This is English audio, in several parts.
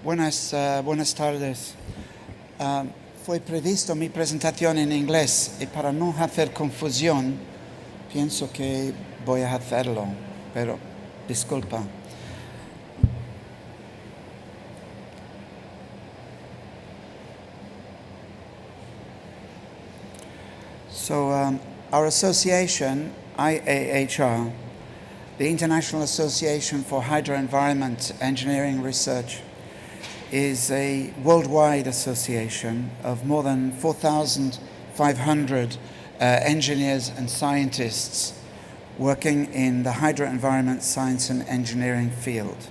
Buenas tardes. Fue previsto mi presentación en inglés y para no hacer confusión, pienso que voy a hacerlo, pero disculpa. So our association, IAHR, the International Association for Hydro-Environment Engineering Research, is a worldwide association of more than 4,500 engineers and scientists working in the hydro-environment science and engineering field.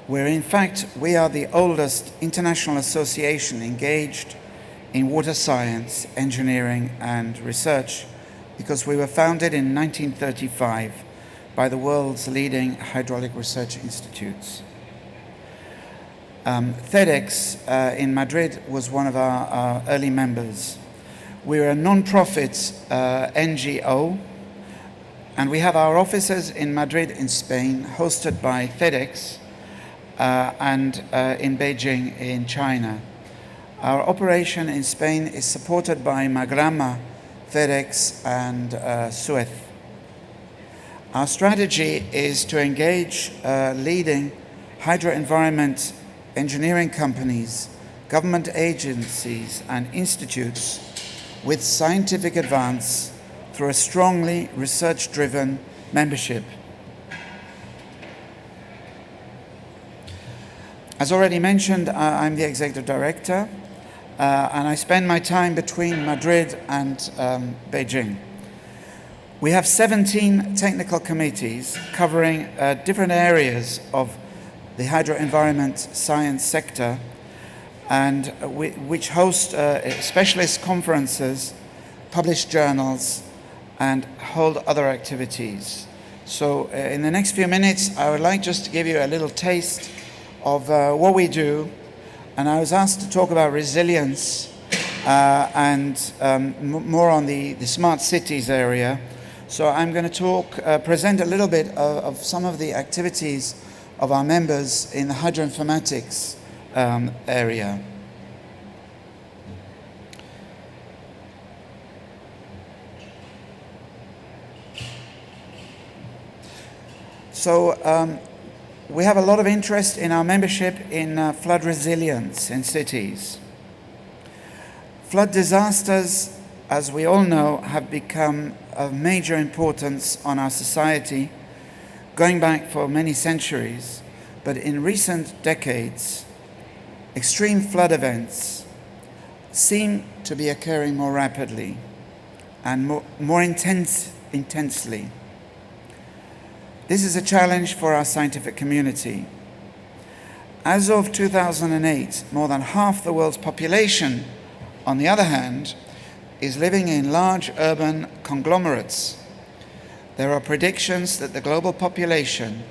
We are the oldest international association engaged in water science, engineering and research because we were founded in 1935 by the world's leading hydraulic research institutes. TEDx in Madrid was one of our early members. We're a non-profit NGO, and we have our offices in Madrid in Spain, hosted by TEDx, and in Beijing in China. Our operation in Spain is supported by Magrama, TEDx, and Suez. Our strategy is to engage leading hydro-environment engineering companies, government agencies, and institutes with scientific advance through a strongly research-driven membership. As already mentioned, I'm the executive director, and I spend my time between Madrid and Beijing. We have 17 technical committees covering different areas of the hydro-environment science sector, and which host specialist conferences, publish journals, and hold other activities. So in the next few minutes, I would like just to give you a little taste of what we do. And I was asked to talk about resilience and more on the smart cities area. So I'm going to present a little bit of some of the activities of our members in the hydroinformatics area. So we have a lot of interest in our membership in flood resilience in cities. Flood disasters, as we all know, have become of major importance on our society, going back for many centuries. But in recent decades, extreme flood events seem to be occurring more rapidly and more intensely. This is a challenge for our scientific community. As of 2008, more than half the world's population, on the other hand, is living in large urban conglomerates. There are predictions that the global population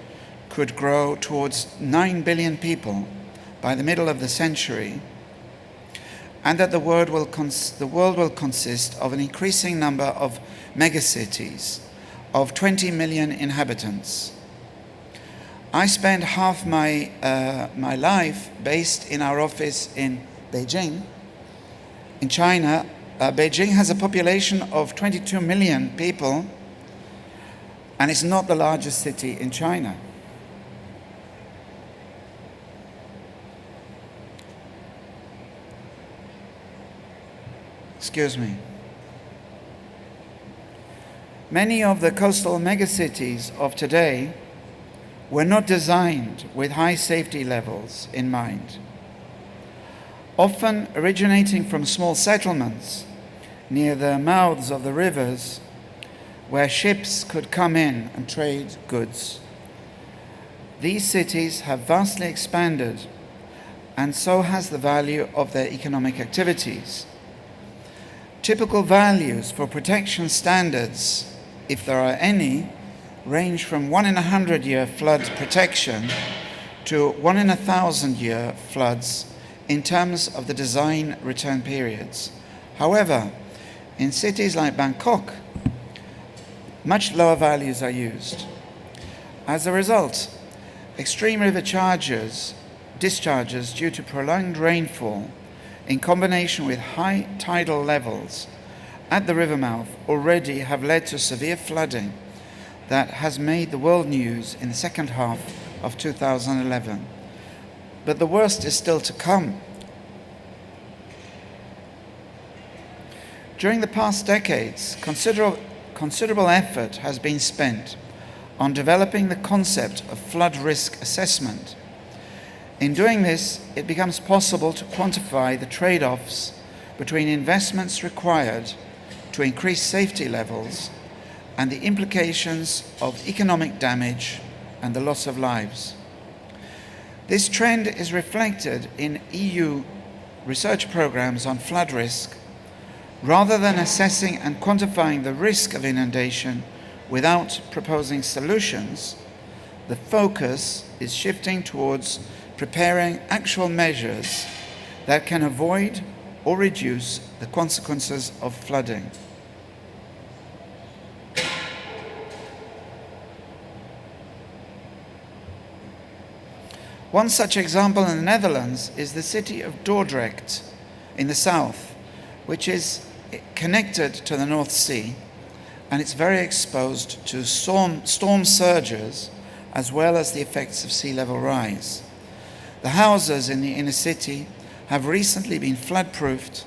could grow towards 9 billion people by the middle of the century, and that the world will consist of an increasing number of megacities of 20 million inhabitants. I spend half my life based in our office in Beijing. In China, Beijing has a population of 22 million people, and it's not the largest city in China. Excuse me. Many of the coastal megacities of today were not designed with high safety levels in mind. Often originating from small settlements near the mouths of the rivers where ships could come in and trade goods. These cities have vastly expanded, and so has the value of their economic activities. Typical values for protection standards, if there are any, range from 1 in 100-year flood protection to 1 in 1,000-year floods in terms of the design return periods. However, in cities like Bangkok, much lower values are used. As a result, extreme river charges discharges due to prolonged rainfall in combination with high tidal levels at the river mouth already have led to severe flooding that has made the world news in the second half of 2011. But the worst is still to come. During the past decades, considerable effort has been spent on developing the concept of flood risk assessment. In doing this, it becomes possible to quantify the trade-offs between investments required to increase safety levels and the implications of economic damage and the loss of lives. This trend is reflected in EU research programs on flood risk. Rather than assessing and quantifying the risk of inundation without proposing solutions, the focus is shifting towards preparing actual measures that can avoid or reduce the consequences of flooding. One such example in the Netherlands is the city of Dordrecht in the south, which is connected to the North Sea, and it's very exposed to storm surges as well as the effects of sea level rise. The houses in the inner city have recently been flood-proofed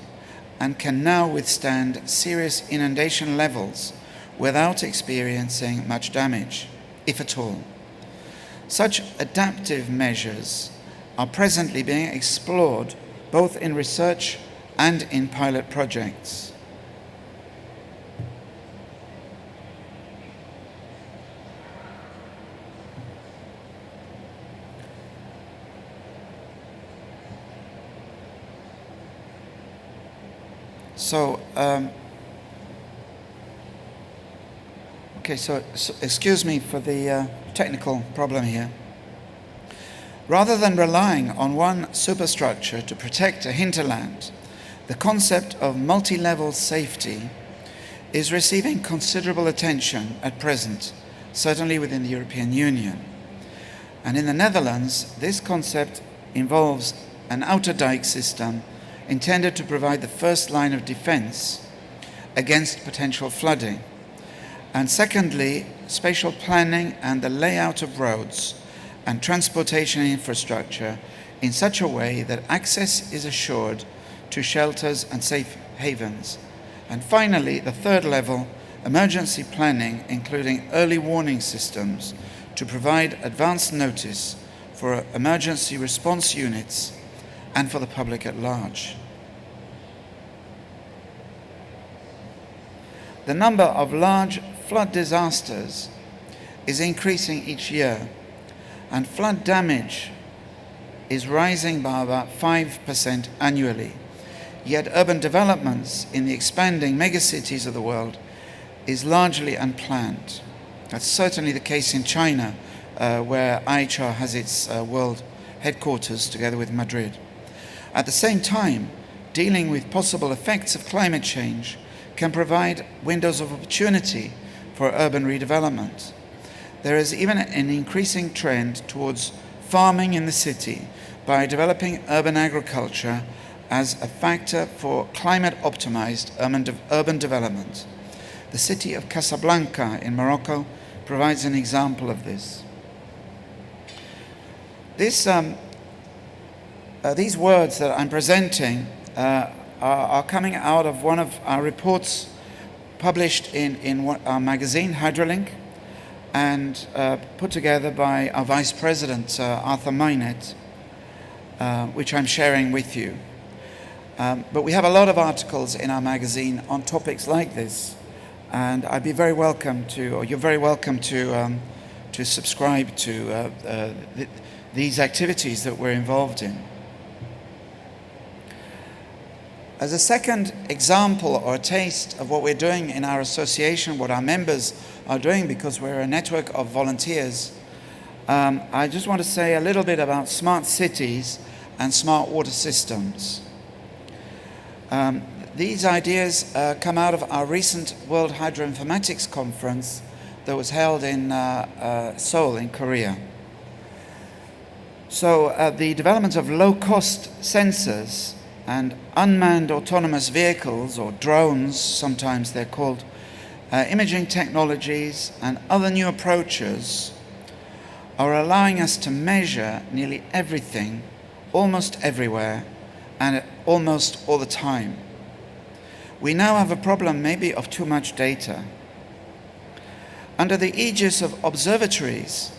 and can now withstand serious inundation levels without experiencing much damage, if at all. Such adaptive measures are presently being explored both in research and in pilot projects. So excuse me for the technical problem here. Rather than relying on one superstructure to protect a hinterland, the concept of multi-level safety is receiving considerable attention at present, certainly within the European Union. And in the Netherlands, this concept involves an outer dike system intended to provide the first line of defense against potential flooding. And secondly, spatial planning and the layout of roads and transportation infrastructure in such a way that access is assured to shelters and safe havens. And finally, the third level, emergency planning, including early warning systems to provide advance notice for emergency response units and for the public at large. The number of large flood disasters is increasing each year, and flood damage is rising by about 5% annually. Yet urban developments in the expanding megacities of the world is largely unplanned. That's certainly the case in China, where IAHR has its world headquarters together with Madrid. At the same time, dealing with possible effects of climate change can provide windows of opportunity for urban redevelopment. There is even an increasing trend towards farming in the city by developing urban agriculture as a factor for climate-optimized urban development. The city of Casablanca in Morocco provides an example of this. These words that I'm presenting are coming out of one of our reports published in our magazine, Hydrolink, and put together by our Vice President, Arthur Mynet, which I'm sharing with you. But we have a lot of articles in our magazine on topics like this, and I'd be very welcome to, or you're very welcome to subscribe to these activities that we're involved in. As a second example or a taste of what we're doing in our association, what our members are doing, because we're a network of volunteers, I just want to say a little bit about smart cities and smart water systems. These ideas come out of our recent World Hydroinformatics Conference that was held in Seoul in Korea. So the development of low-cost sensors and unmanned autonomous vehicles, or drones sometimes they're called, imaging technologies and other new approaches are allowing us to measure nearly everything, almost everywhere, and almost all the time. We now have a problem maybe of too much data. Under the aegis of observatories,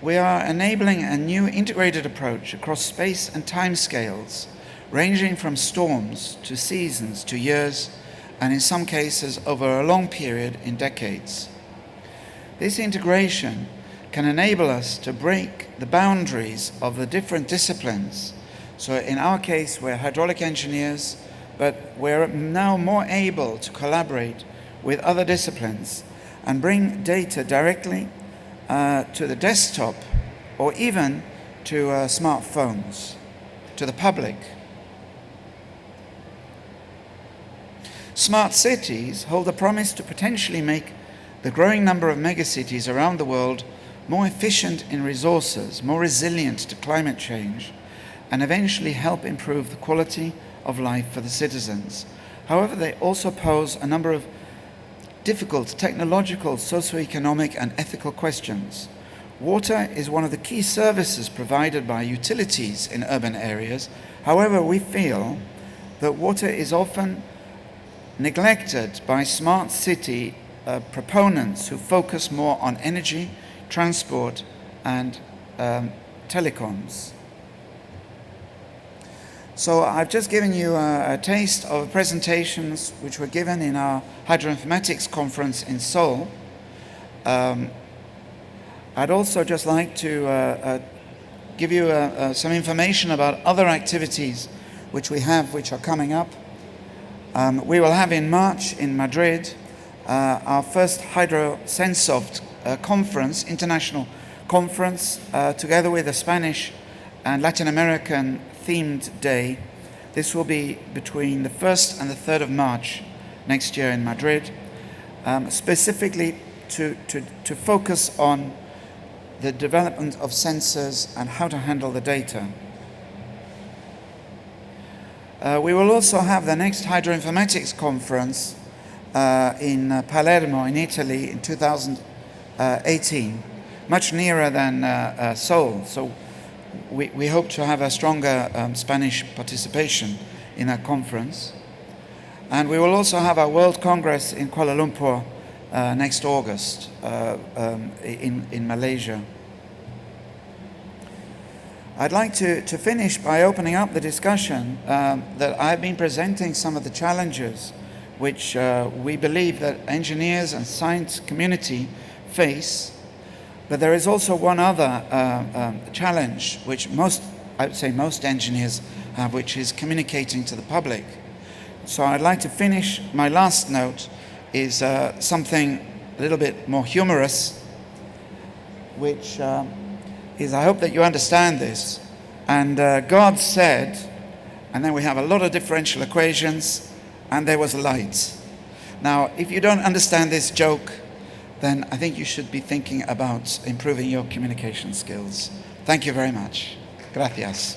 we are enabling a new integrated approach across space and time scales, ranging from storms to seasons to years, and in some cases over a long period in decades. This integration can enable us to break the boundaries of the different disciplines. So in our case, we're hydraulic engineers, but we're now more able to collaborate with other disciplines and bring data directly to the desktop or even to smartphones, to the public. Smart cities hold the promise to potentially make the growing number of megacities around the world more efficient in resources, more resilient to climate change, and eventually help improve the quality of life for the citizens. However, they also pose a number of difficult technological, socioeconomic, and ethical questions. Water is one of the key services provided by utilities in urban areas. However, we feel that water is often neglected by smart city proponents who focus more on energy, transport, and telecoms. So I've just given you a taste of presentations which were given in our hydroinformatics conference in Seoul. I'd also just like to give you some information about other activities which we have, which are coming up. We will have in March in Madrid our first HydroSensoft conference, international conference, together with a Spanish and Latin American themed day. This will be between the 1st and the 3rd of March next year in Madrid, specifically to focus on the development of sensors and how to handle the data. We will also have the next hydroinformatics conference in Palermo in Italy in 2018, much nearer than Seoul. So we hope to have a stronger Spanish participation in that conference. And we will also have our World Congress in Kuala Lumpur next August in Malaysia. I'd like to finish by opening up the discussion that I've been presenting some of the challenges which we believe that engineers and science community face. But there is also one other challenge which I would say most engineers have, which is communicating to the public. So I'd like to finish, my last note is something a little bit more humorous, which is, I hope that you understand this. And God said, and then we have a lot of differential equations, and there was light. Now, if you don't understand this joke, then I think you should be thinking about improving your communication skills. Thank you very much. Gracias.